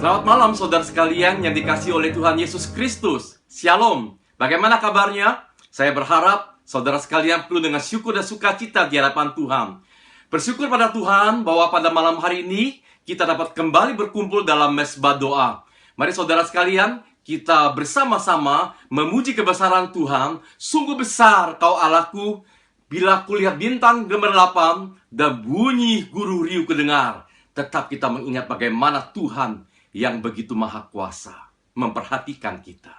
Selamat malam saudara sekalian yang dikasihi oleh Tuhan Yesus Kristus. Shalom. Bagaimana kabarnya? Saya berharap saudara sekalian penuh dengan syukur dan sukacita di hadapan Tuhan. Bersyukur pada Tuhan bahwa pada malam hari ini kita dapat kembali berkumpul dalam mesbah doa. Mari saudara sekalian, kita bersama-sama memuji kebesaran Tuhan. Sungguh besar Kau Allahku, bila kulihat bintang gemerlapan dan bunyi guru riuh kedengar. Tetap kita mengingat bagaimana Tuhan yang begitu maha kuasa memperhatikan kita.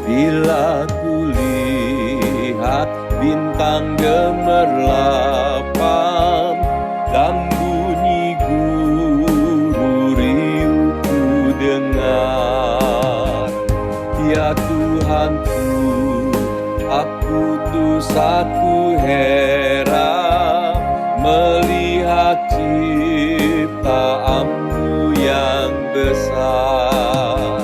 Bila kulihat bintang gemerlapan dan bunyi guru riuh ku dengar, ya Tuhanku, aku tuh satu heran melihat ciptaanmu yang besar.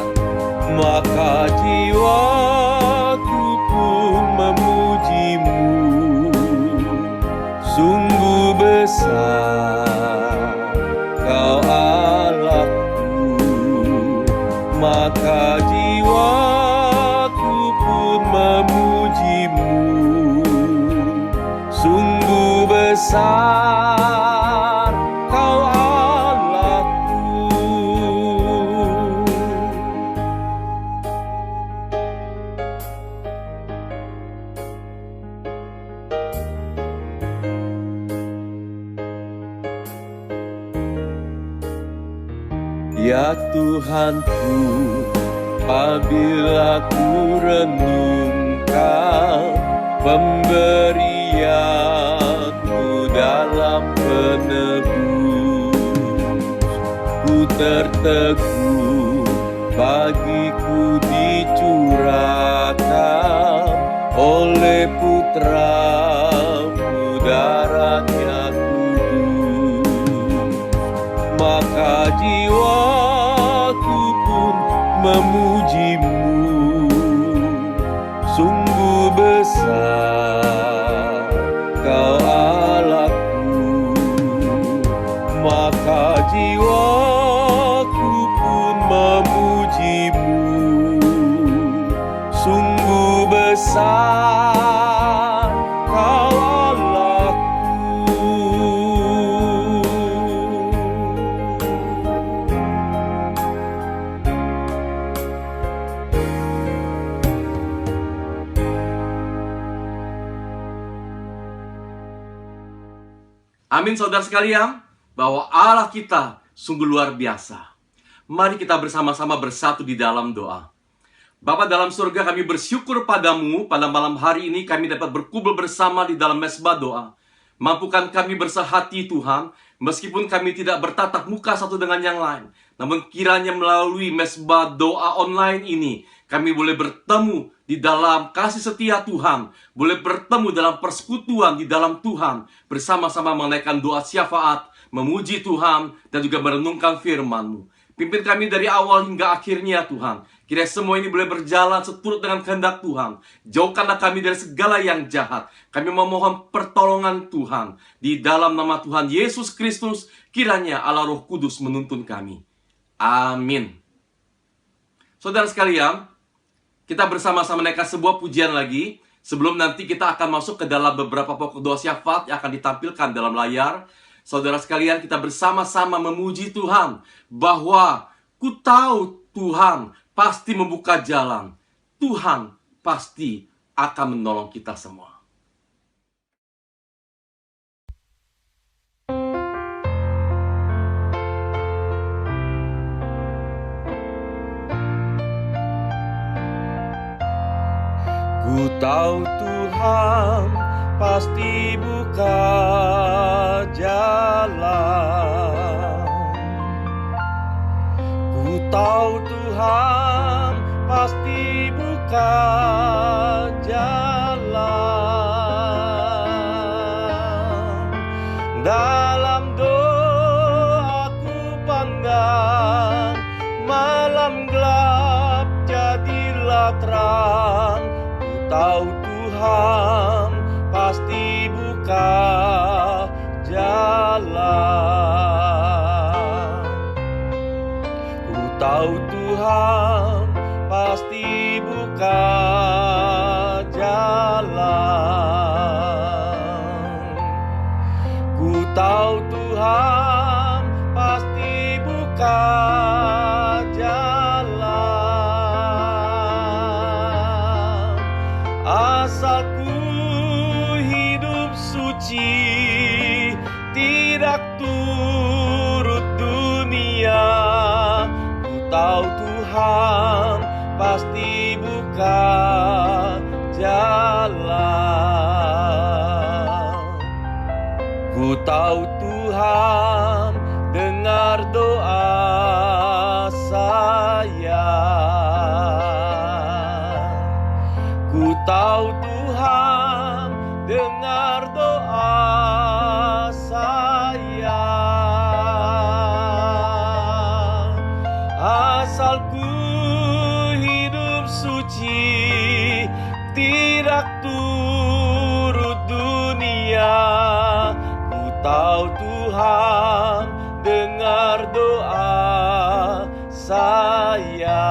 Maka jiwaku pun memujimu, sungguh besar Kau Allahku. Maka jiwaku pun memujimu, sungguh besar Kau Allahku. Ya Tuhanku, apabila ku renungkan pemberianmu dalam penebus, ku terteguh bagiku dicurahkan oleh putramu darahnya kudus. Maka jiwaku pun memujimu, sungguh besar Kau Allahku. Maka jiwaku pun memujimu, sungguh besar Kau Allahku. Amin saudara sekalian, bahwa Allah kita sungguh luar biasa. Mari kita bersama-sama bersatu di dalam doa. Bapa dalam surga, kami bersyukur padamu pada malam hari ini kami dapat berkumpul bersama di dalam mesbah doa. Mampukan kami bersehati Tuhan, meskipun kami tidak bertatap muka satu dengan yang lain. Namun kiranya melalui mesbah doa online ini, kami boleh bertemu di dalam kasih setia Tuhan, boleh bertemu dalam persekutuan di dalam Tuhan, bersama-sama menaikkan doa syafaat, memuji Tuhan, dan juga merenungkan firman-Mu. Pimpin kami dari awal hingga akhirnya Tuhan. Kiranya semua ini boleh berjalan seturut dengan kehendak Tuhan. Jauhkanlah kami dari segala yang jahat. Kami memohon pertolongan Tuhan. Di dalam nama Tuhan Yesus Kristus, kiranya Allah Roh Kudus menuntun kami. Amin. Saudara sekalian, kita bersama-sama menaikkan sebuah pujian lagi. Sebelum nanti kita akan masuk ke dalam beberapa pokok doa syafaat yang akan ditampilkan dalam layar. Saudara sekalian, kita bersama-sama memuji Tuhan bahwa ku tahu Tuhan pasti membuka jalan. Tuhan pasti akan menolong kita semua. Ku tahu Tuhan pasti buka jalan. Ku tahu Tuhan pasti buka jalan. Dalam doaku pandang malam gelap jalan. Ku tahu Tuhan pasti buka jalan. Ku tahu Tuhan pasti buka jalan. Asal ku hidup suci, tidak turut dunia. Ku tahu Tuhan pasti buka jalan. Ku tahu Tuhan dengar doa saya. Ku tahu Tuhan dengar doa saya. Asal ku hidup suci, tidak turut dunia. Ku tahu Tuhan dengar doa saya.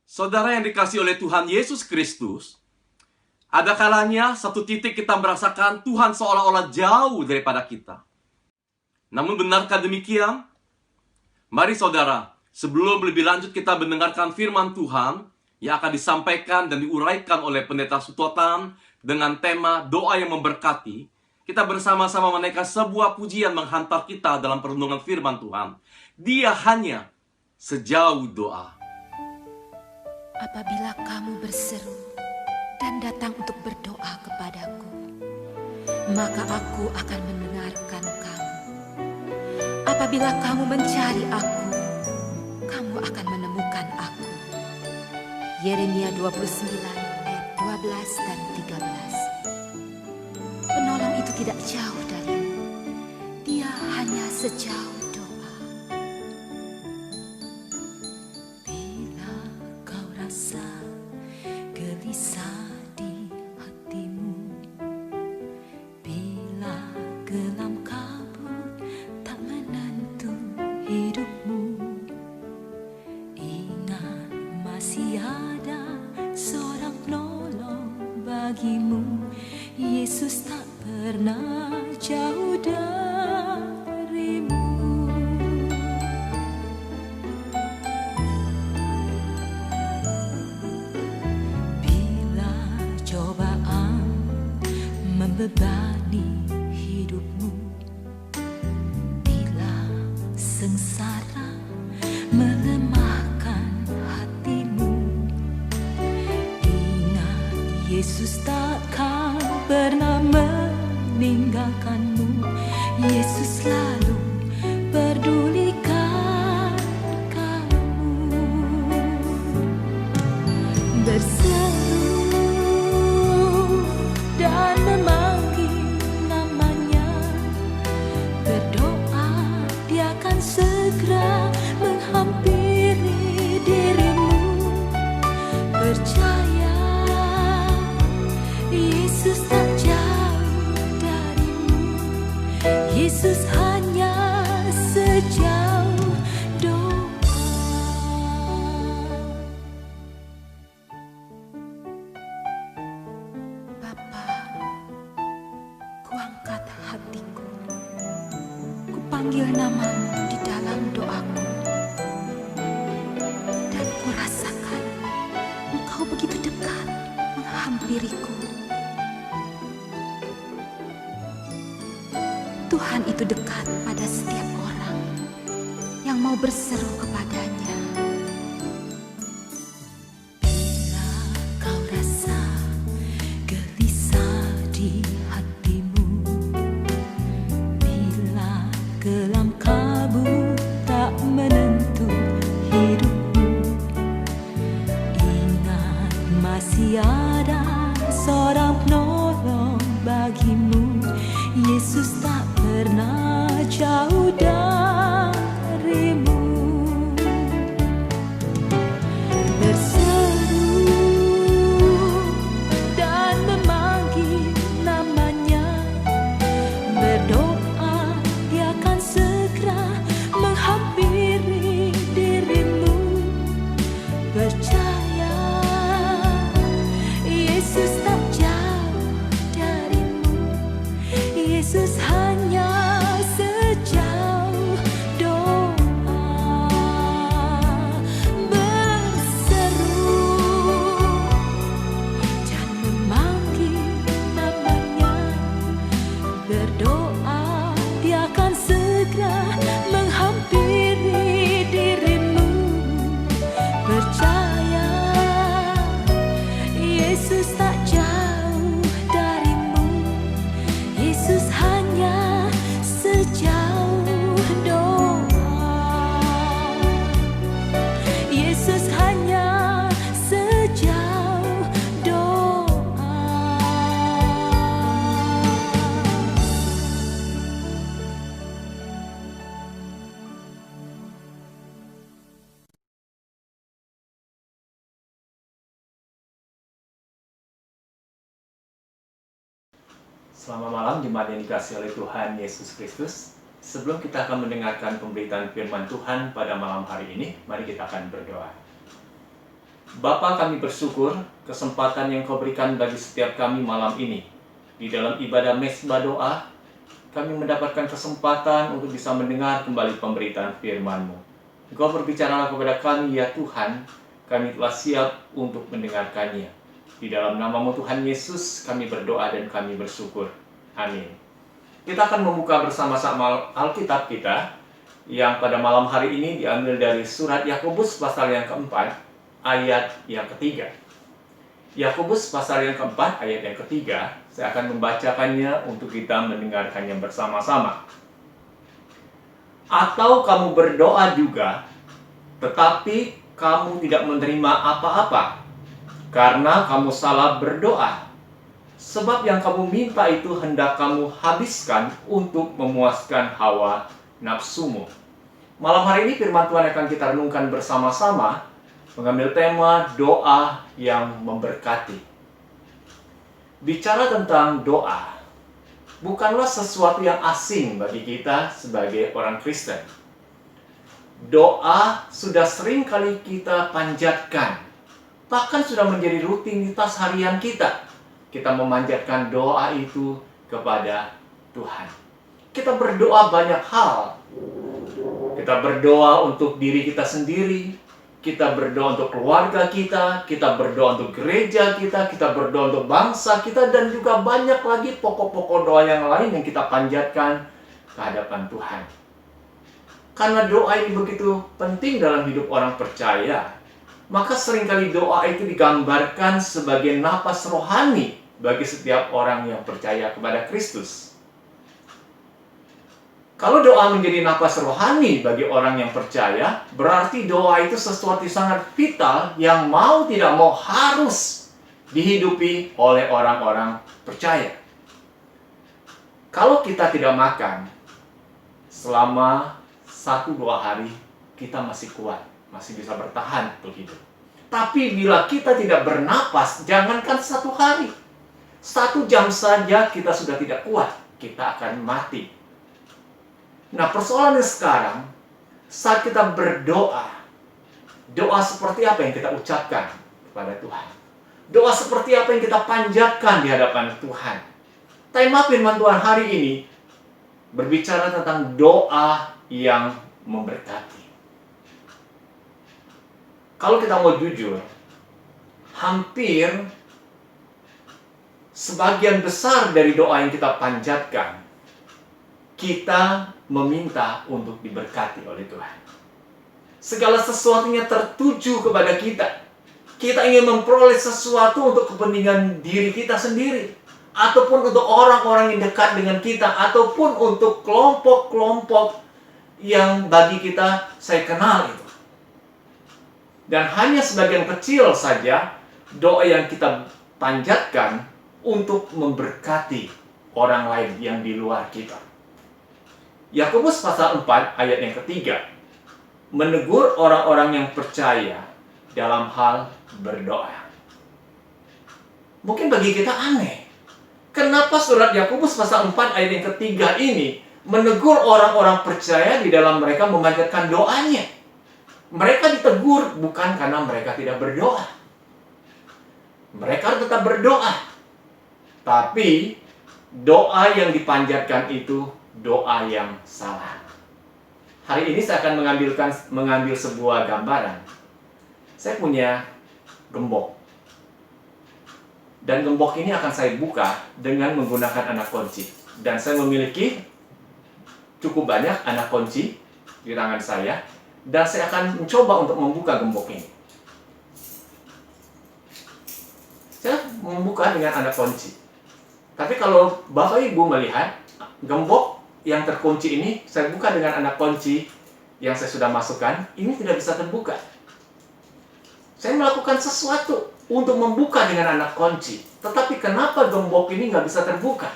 Saudara yang dikasihi oleh Tuhan Yesus Kristus, ada kalanya satu titik kita merasakan Tuhan seolah-olah jauh daripada kita. Namun benarkah demikian? Mari saudara, sebelum lebih lanjut kita mendengarkan firman Tuhan yang akan disampaikan dan diuraikan oleh Pendeta Sutotan dengan tema doa yang memberkati, kita bersama-sama menaikkan sebuah pujian menghantar kita dalam perenungan firman Tuhan. Dia hanya sejauh doa. Apabila kamu berseru dan datang untuk berdoa kepadaku, maka aku akan mendengarkan kamu. Apabila kamu mencari aku, kamu akan menemukan aku. Yeremia 29 ayat 12 dan 13. Penolong itu tidak jauh darimu, dia hanya sejauh doa. Bila kau rasa gelisah di hatimu, bila gelam kabut tak menentu hidupmu, ingat masih ada seorang penolong bagimu. Yesus tak pernah jauh darimu. Bila cobaan membebani hidupmu, bila sengsara melemahkan hatimu, ingat Yesus takkan pernah meninggalkanmu. Yesus selalu pedulikan kamu. Berseru dan memanggil namanya, berdoa dia akan segera menghampiri dirimu. Percaya Yesus tak jauh darimu. Yesus hanya sejauh doa. Bapa, kuangkat hatiku, kupanggil namamu di dalam doaku, dan kurasakan Engkau begitu dekat menghampiriku. Tuhan itu dekat pada setiap orang yang mau berseru kepadanya. Bila kau rasa gelisah di hatimu, bila kelam kabut tak menentu hidupmu, ingat masih ada seorang penolong bagimu. Yesus tak pernah jauh darimu. Berseru dan memanggil namanya, berdoa dia akan segera menghampiri dirimu. Percaya Yesus tak jauh darimu. Yesus hanya sejauh doa. Berseru dan memanggil namanya, berdoa dia akan segera menghampiri dirimu. Percaya Yesus tak jauh darimu. Yesus hanya sejauh doa. Yesus hanya sejauh doa. Selamat malam jemaat yang dikasihi oleh Tuhan Yesus Kristus. Sebelum kita akan mendengarkan pemberitaan firman Tuhan pada malam hari ini, mari kita akan berdoa. Bapa, kami bersyukur kesempatan yang Kau berikan bagi setiap kami malam ini. Di dalam ibadah mesbah doa, kami mendapatkan kesempatan untuk bisa mendengar kembali pemberitaan firman-Mu. Engkau berbicaralah kepada kami, ya Tuhan, kami telah siap untuk mendengarkannya. Di dalam nama-Mu Tuhan Yesus, kami berdoa dan kami bersyukur. Amin. Kita akan membuka bersama-sama Alkitab kita, yang pada malam hari ini diambil dari surat Yakobus pasal yang keempat, ayat yang ketiga. Yakobus pasal yang keempat, ayat yang ketiga, saya akan membacakannya untuk kita mendengarkannya bersama-sama. Atau kamu berdoa juga, tetapi kamu tidak menerima apa-apa, karena kamu salah berdoa. Sebab yang kamu minta itu hendak kamu habiskan untuk memuaskan hawa nafsumu. Malam hari ini firman Tuhan akan kita renungkan bersama-sama, mengambil tema doa yang memberkati. Bicara tentang doa, bukanlah sesuatu yang asing bagi kita sebagai orang Kristen. Doa sudah sering kali kita panjatkan, bahkan sudah menjadi rutinitas harian kita. Kita memanjatkan doa itu kepada Tuhan. Kita berdoa banyak hal. Kita berdoa untuk diri kita sendiri, kita berdoa untuk keluarga kita berdoa untuk gereja kita berdoa untuk bangsa kita, dan juga banyak lagi pokok-pokok doa yang lain yang kita panjatkan ke hadapan Tuhan. Karena doa ini begitu penting dalam hidup orang percaya, maka seringkali doa itu digambarkan sebagai napas rohani bagi setiap orang yang percaya kepada Kristus. Kalau doa menjadi napas rohani bagi orang yang percaya, berarti doa itu sesuatu yang sangat vital yang mau tidak mau harus dihidupi oleh orang-orang percaya. Kalau kita tidak makan selama 1-2 hari, kita masih kuat, masih bisa bertahan untuk hidup. Tapi bila kita tidak bernapas, jangankan 1 hari, 1 jam saja kita sudah tidak kuat, kita akan mati. Nah, persoalannya sekarang, saat kita berdoa, doa seperti apa yang kita ucapkan kepada Tuhan? Doa seperti apa yang kita panjatkan di hadapan Tuhan? Tema firman Tuhan hari ini berbicara tentang doa yang memberkati. Kalau kita mau jujur, hampir sebagian besar dari doa yang kita panjatkan, kita meminta untuk diberkati oleh Tuhan. Segala sesuatunya tertuju kepada kita. Kita ingin memperoleh sesuatu untuk kepentingan diri kita sendiri, ataupun untuk orang-orang yang dekat dengan kita, ataupun untuk kelompok-kelompok yang bagi kita saya kenal itu. Dan hanya sebagian kecil saja doa yang kita panjatkan untuk memberkati orang lain yang di luar kita. Yakobus pasal 4 ayat yang ketiga menegur orang-orang yang percaya dalam hal berdoa. Mungkin bagi kita aneh, kenapa surat Yakobus pasal 4 ayat yang ketiga ini menegur orang-orang percaya di dalam mereka memanjatkan doanya? Mereka ditegur bukan karena mereka tidak berdoa. Mereka tetap berdoa. Tapi doa yang dipanjatkan itu doa yang salah. Hari ini saya akan mengambil sebuah gambaran. Saya punya gembok. Dan gembok ini akan saya buka dengan menggunakan anak kunci. Dan saya memiliki cukup banyak anak kunci di tangan saya. Dan saya akan mencoba untuk membuka gembok ini. Saya membuka dengan anak kunci. Tapi kalau Bapak Ibu melihat, gembok yang terkunci ini, saya buka dengan anak kunci yang saya sudah masukkan, ini tidak bisa terbuka. Saya melakukan sesuatu untuk membuka dengan anak kunci. Tetapi kenapa gembok ini nggak bisa terbuka?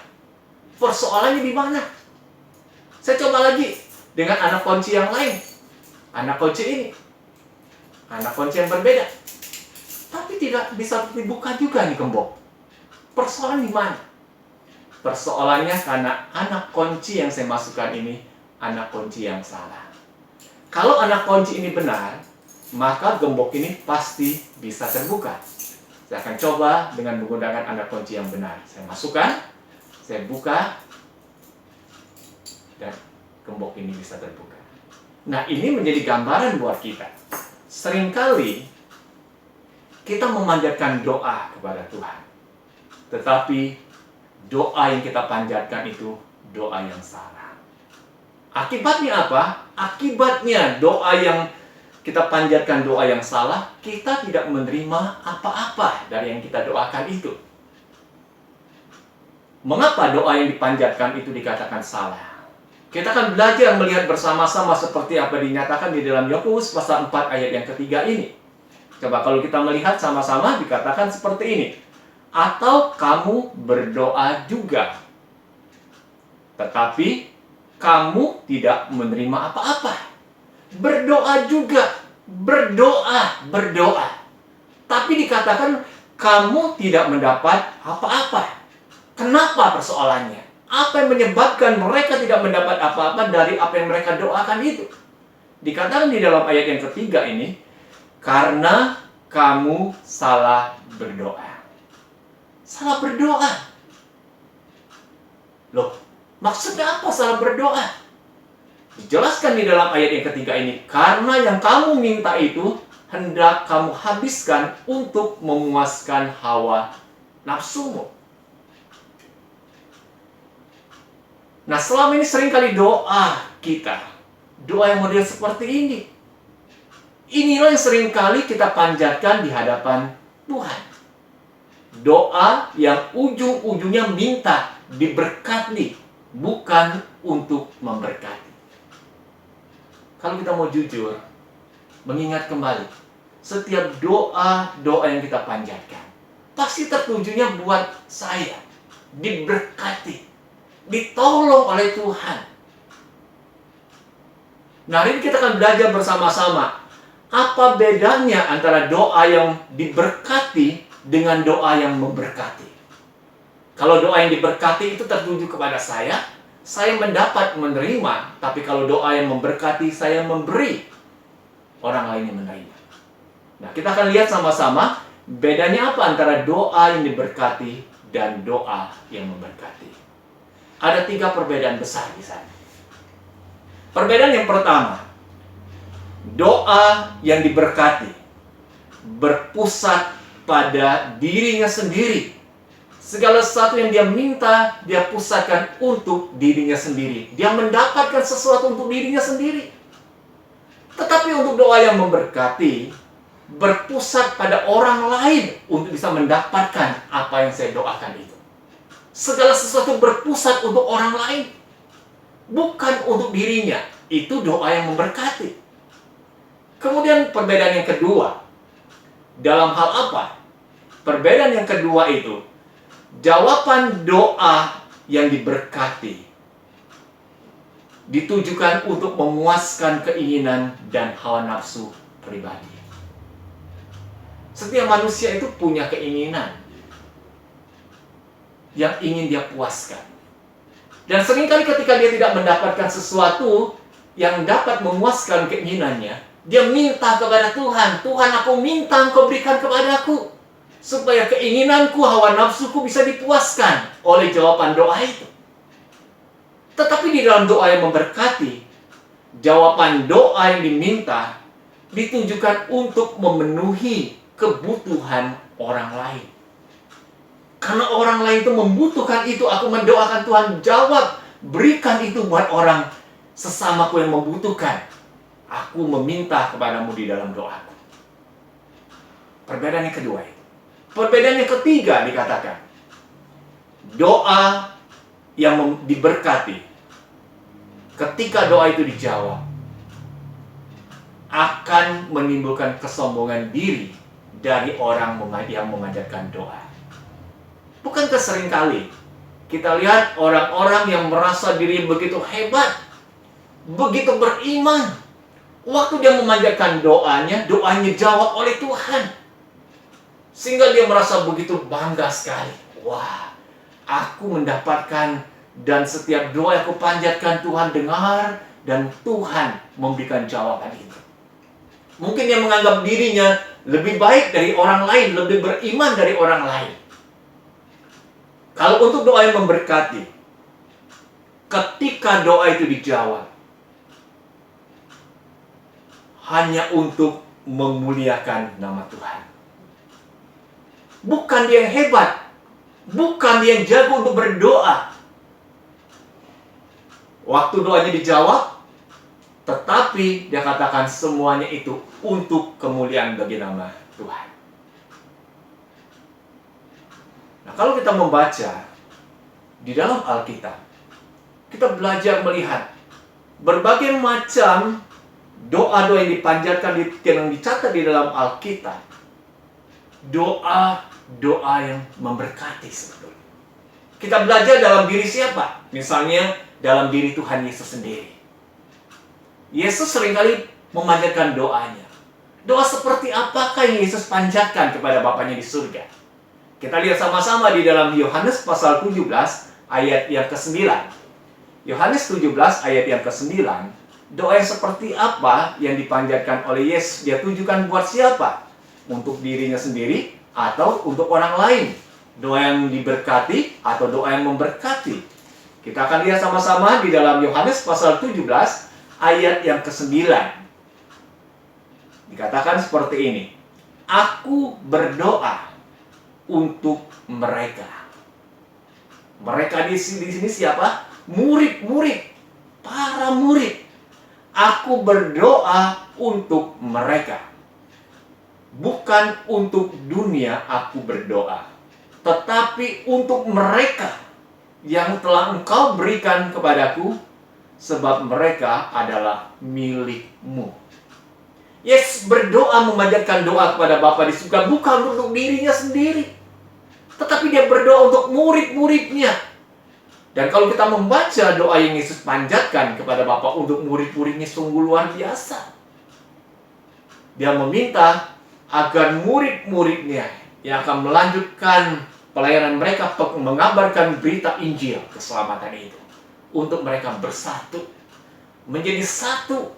Persoalannya di mana? Saya coba lagi dengan anak kunci yang lain. Anak kunci ini. Anak kunci yang berbeda. Tapi tidak bisa dibuka juga nih gembok. Persoalan di mana? Persoalannya karena anak kunci yang saya masukkan ini anak kunci yang salah. Kalau anak kunci ini benar, maka gembok ini pasti bisa terbuka. Saya akan coba dengan menggunakan anak kunci yang benar. Saya masukkan, saya buka, dan gembok ini bisa terbuka. Nah, ini menjadi gambaran buat kita. Seringkali kita memanjatkan doa kepada Tuhan, tetapi doa yang kita panjatkan itu doa yang salah. Akibatnya apa? Akibatnya doa yang kita panjatkan doa yang salah, kita tidak menerima apa-apa dari yang kita doakan itu. Mengapa doa yang dipanjatkan itu dikatakan salah? Kita akan belajar melihat bersama-sama seperti apa dinyatakan di dalam Yakobus pasal 4 ayat yang ketiga ini. Coba kalau kita melihat sama-sama dikatakan seperti ini. Atau kamu berdoa juga, tetapi kamu tidak menerima apa-apa. Berdoa juga, berdoa. Tapi dikatakan kamu tidak mendapat apa-apa. Kenapa persoalannya? Apa yang menyebabkan mereka tidak mendapat apa-apa dari apa yang mereka doakan itu? Dikatakan di dalam ayat yang ketiga ini, karena kamu salah berdoa. Salah berdoa. Loh, maksudnya apa salah berdoa? Dijelaskan di dalam ayat yang ketiga ini, karena yang kamu minta itu hendak kamu habiskan untuk memuaskan hawa nafsumu. Nah, selama ini seringkali doa kita, doa yang model seperti ini. Inilah yang seringkali kita panjatkan di hadapan Tuhan. Doa yang ujung-ujungnya minta diberkati, bukan untuk memberkati. Kalau kita mau jujur, mengingat kembali, setiap doa yang kita panjatkan, pasti tertujunya buat saya, diberkati, ditolong oleh Tuhan. Nah, hari ini kita akan belajar bersama-sama apa bedanya antara doa yang diberkati dengan doa yang memberkati. Kalau doa yang diberkati itu tertuju kepada saya mendapat menerima. Tapi kalau doa yang memberkati, saya memberi, orang lain yang menerima. Nah, kita akan lihat sama-sama bedanya apa antara doa yang diberkati dan doa yang memberkati. Ada 3 perbedaan besar di sana. Perbedaan yang pertama, doa yang diberkati berpusat pada dirinya sendiri. Segala sesuatu yang dia minta, dia pusatkan untuk dirinya sendiri. Dia mendapatkan sesuatu untuk dirinya sendiri. Tetapi untuk doa yang memberkati, berpusat pada orang lain untuk bisa mendapatkan apa yang saya doakan itu. Segala sesuatu berpusat untuk orang lain, bukan untuk dirinya. Itu doa yang memberkati. Kemudian perbedaan yang kedua, dalam hal apa? Perbedaan yang kedua itu, jawaban doa yang diberkati ditujukan untuk memuaskan keinginan dan hawa nafsu pribadi. Setiap manusia itu punya keinginan yang ingin dia puaskan. Dan seringkali ketika dia tidak mendapatkan sesuatu yang dapat memuaskan keinginannya, dia minta kepada Tuhan, Tuhan, aku minta Engkau berikan kepadaku, supaya keinginanku, hawa nafsuku bisa dipuaskan oleh jawaban doa itu. Tetapi di dalam doa yang memberkati, jawaban doa yang diminta ditujukan untuk memenuhi kebutuhan orang lain. Karena orang lain itu membutuhkan itu, aku mendoakan Tuhan, jawab, berikan itu buat orang sesamaku yang membutuhkan. Aku meminta kepadamu di dalam doaku. Perbedaan yang kedua itu. Perbedaan yang ketiga dikatakan, doa yang diberkati, ketika doa itu dijawab, akan menimbulkan kesombongan diri dari orang yang memanjatkan doa. Bukankah seringkali kita lihat orang-orang yang merasa diri begitu hebat, begitu beriman, waktu dia memanjatkan doanya jawab oleh Tuhan. Sehingga dia merasa begitu bangga sekali. Wah, aku mendapatkan, dan setiap doa yang aku panjatkan Tuhan dengar, dan Tuhan memberikan jawaban itu. Mungkin dia menganggap dirinya lebih baik dari orang lain, lebih beriman dari orang lain. Kalau untuk doa yang memberkati, ketika doa itu dijawab, hanya untuk memuliakan nama Tuhan. Bukan dia yang hebat, bukan dia yang jago untuk berdoa. Waktu doanya dijawab, tetapi dia katakan semuanya itu untuk kemuliaan bagi nama Tuhan. Nah, kalau kita membaca di dalam Alkitab, kita belajar melihat berbagai macam doa-doa yang dipanjatkan, yang dicatat di dalam Alkitab. Doa-doa yang memberkati sebetulnya. Kita belajar dalam diri siapa? Misalnya dalam diri Tuhan Yesus sendiri. Yesus seringkali memanjatkan doanya. Doa seperti apakah yang Yesus panjatkan kepada Bapanya di surga? Kita lihat sama-sama di dalam Yohanes pasal 17 ayat yang ke-9. Yohanes 17 ayat yang ke-9. Doa yang seperti apa yang dipanjatkan oleh Yesus? Dia tujukan buat siapa? Untuk dirinya sendiri atau untuk orang lain? Doa yang diberkati atau doa yang memberkati? Kita akan lihat sama-sama di dalam Yohanes pasal 17 ayat yang ke-9. Dikatakan seperti ini. Aku berdoa untuk mereka. Mereka di sini siapa? Murid-murid. Para murid. Aku berdoa untuk mereka. Bukan untuk dunia aku berdoa, tetapi untuk mereka yang telah Engkau berikan kepadaku, sebab mereka adalah milik-Mu. Yesus berdoa, memanjatkan doa kepada Bapa di surga bukan untuk dirinya sendiri, tetapi dia berdoa untuk murid-muridnya. Dan kalau kita membaca doa yang Yesus panjatkan kepada Bapa untuk murid-muridnya sungguh luar biasa. Dia meminta agar murid-muridnya yang akan melanjutkan pelayanan mereka mengabarkan berita Injil keselamatan itu, untuk mereka bersatu, menjadi satu,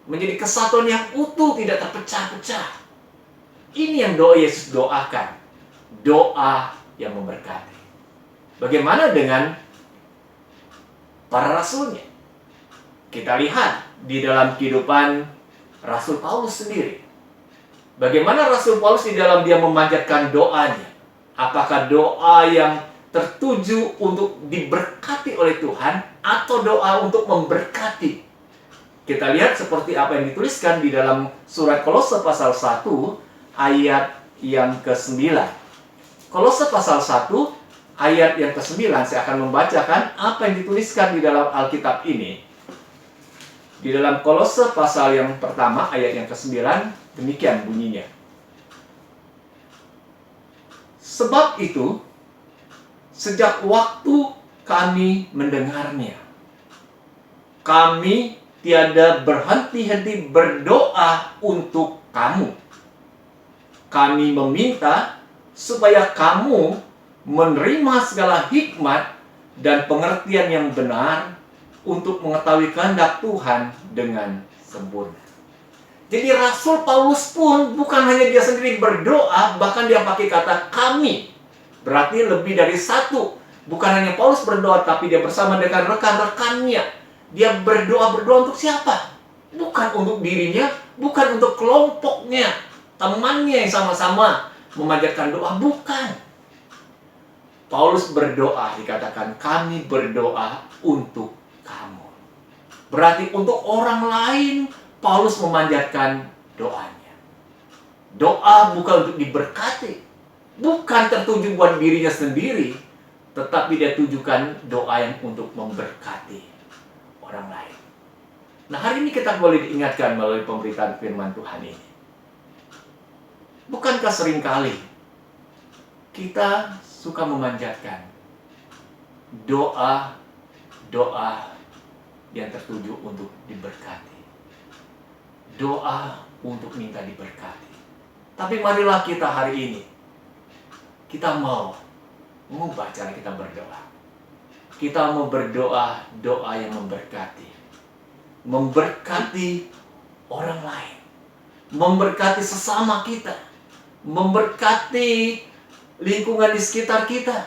menjadi kesatuan yang utuh, tidak terpecah-pecah. Ini yang doa Yesus doakan, doa yang memberkati. Bagaimana dengan para rasulnya? Kita lihat di dalam kehidupan Rasul Paulus sendiri. Bagaimana Rasul Paulus di dalam dia memanjatkan doanya? Apakah doa yang tertuju untuk diberkati oleh Tuhan atau doa untuk memberkati? Kita lihat seperti apa yang dituliskan di dalam surat Kolose pasal 1 ayat yang ke-9. Kolose pasal 1 ayat yang ke-9, saya akan membacakan apa yang dituliskan di dalam Alkitab ini. Di dalam Kolose pasal yang pertama ayat yang ke-9, demikian bunyinya. Sebab itu, sejak waktu kami mendengarnya, kami tiada berhenti-henti berdoa untuk kamu. Kami meminta supaya kamu menerima segala hikmat dan pengertian yang benar untuk mengetahui kehendak Tuhan dengan sempurna. Jadi Rasul Paulus pun bukan hanya dia sendiri berdoa, bahkan dia pakai kata kami. Berarti lebih dari satu. Bukan hanya Paulus berdoa, tapi dia bersama dengan rekan-rekannya. Dia berdoa untuk siapa? Bukan untuk dirinya, bukan untuk kelompoknya, temannya yang sama-sama memanjatkan doa, bukan. Paulus berdoa, dikatakan kami berdoa untuk kamu. Berarti untuk orang lain, Paulus memanjatkan doanya. Doa bukan untuk diberkati, bukan tertuju buat dirinya sendiri, tetapi dia tujukan doa yang untuk memberkati orang lain. Nah, hari ini kita boleh diingatkan melalui pemberitaan firman Tuhan ini. Bukankah seringkali kita suka memanjatkan doa yang tertuju untuk diberkati, doa untuk minta diberkati. Tapi marilah kita hari ini, kita mau mengubah cara kita berdoa. Kita mau berdoa doa yang memberkati orang lain, memberkati sesama kita, memberkati lingkungan di sekitar kita.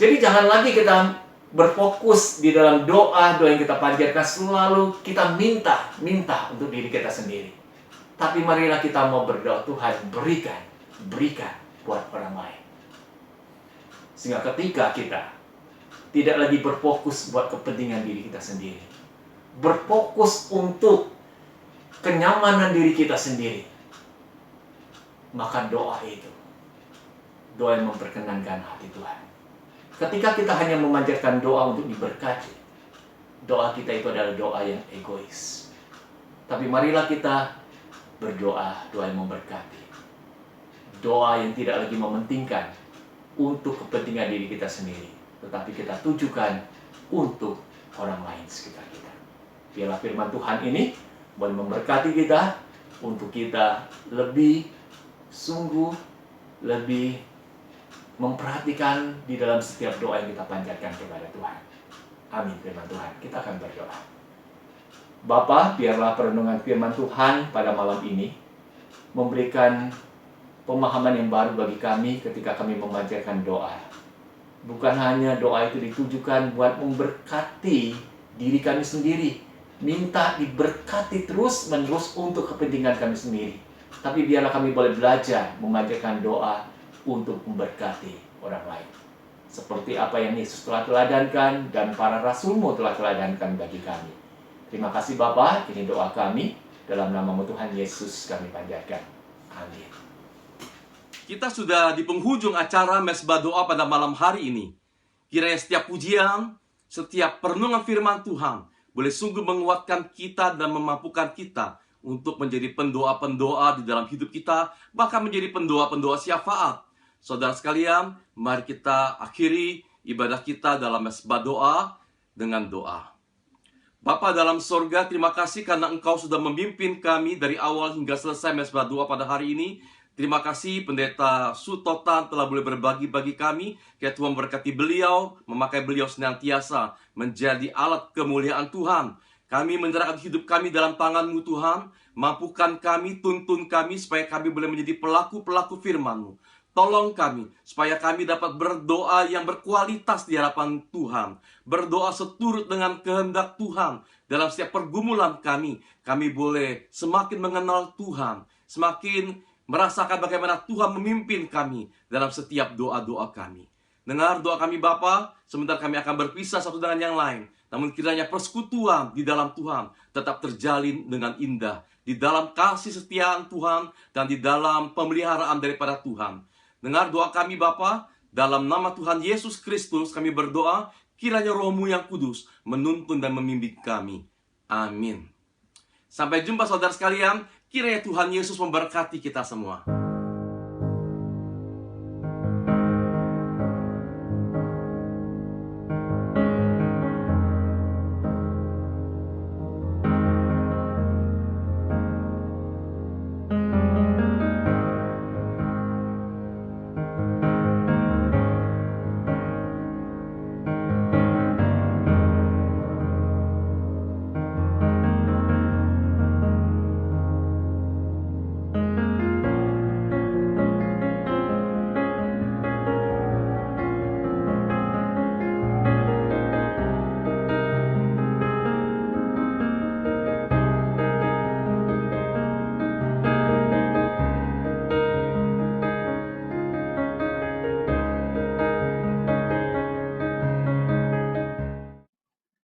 Jadi jangan lagi kita berfokus di dalam doa yang kita panjatkan, selalu kita minta untuk diri kita sendiri. Tapi marilah kita mau berdoa, Tuhan berikan buat orang lain. Sehingga ketika kita tidak lagi berfokus buat kepentingan diri kita sendiri, berfokus untuk kenyamanan diri kita sendiri, maka doa yang memperkenankan hati Tuhan. Ketika kita hanya memanjatkan doa untuk diberkati, doa kita itu adalah doa yang egois. Tapi marilah kita berdoa, doa yang memberkati. Doa yang tidak lagi mementingkan untuk kepentingan diri kita sendiri, tetapi kita tujukan untuk orang lain sekitar kita. Biarlah firman Tuhan ini boleh memberkati kita, untuk kita lebih sungguh, lebih memperhatikan di dalam setiap doa yang kita panjatkan kepada Tuhan. Amin, firman Tuhan. Kita akan berdoa. Bapa, biarlah perenungan firman Tuhan pada malam ini memberikan pemahaman yang baru bagi kami ketika kami memanjatkan doa. Bukan hanya doa itu ditujukan buat memberkati diri kami sendiri, minta diberkati terus-menerus untuk kepentingan kami sendiri. Tapi biarlah kami boleh belajar memanjatkan doa untuk memberkati orang lain. Seperti apa yang Yesus telah teladankan dan para rasul-Mu telah teladankan bagi kami. Terima kasih Bapa, ini doa kami. Dalam nama-Mu Tuhan Yesus kami panjatkan. Amin. Kita sudah di penghujung acara Mesbah Doa pada malam hari ini. Kiranya setiap pujian, setiap perenungan firman Tuhan boleh sungguh menguatkan kita dan memampukan kita untuk menjadi pendoa-pendoa di dalam hidup kita, bahkan menjadi pendoa-pendoa syafaat. Saudara sekalian, mari kita akhiri ibadah kita dalam Mesbah Doa dengan doa. Bapa dalam sorga, terima kasih karena Engkau sudah memimpin kami dari awal hingga selesai Mesbah Doa pada hari ini. Terima kasih Pendeta Sutotan telah boleh berbagi bagi kami. Kiranya Tuhan berkati beliau, memakai beliau senantiasa menjadi alat kemuliaan Tuhan. Kami menyerahkan hidup kami dalam tangan-Mu Tuhan. Mampukan kami, tuntun kami supaya kami boleh menjadi pelaku-pelaku firman-Mu. Tolong kami, supaya kami dapat berdoa yang berkualitas di hadapan Tuhan. Berdoa seturut dengan kehendak Tuhan. Dalam setiap pergumulan kami boleh semakin mengenal Tuhan. Semakin merasakan bagaimana Tuhan memimpin kami dalam setiap doa-doa kami. Dengar doa kami Bapa, sebentar kami akan berpisah satu dengan yang lain. Namun kiranya persekutuan di dalam Tuhan tetap terjalin dengan indah. Di dalam kasih setiaan Tuhan dan di dalam pemeliharaan daripada Tuhan. Dengar doa kami Bapa, dalam nama Tuhan Yesus Kristus kami berdoa, kiranya Roh-Mu yang kudus menuntun dan membimbing kami. Amin. Sampai jumpa saudara sekalian, kiranya Tuhan Yesus memberkati kita semua.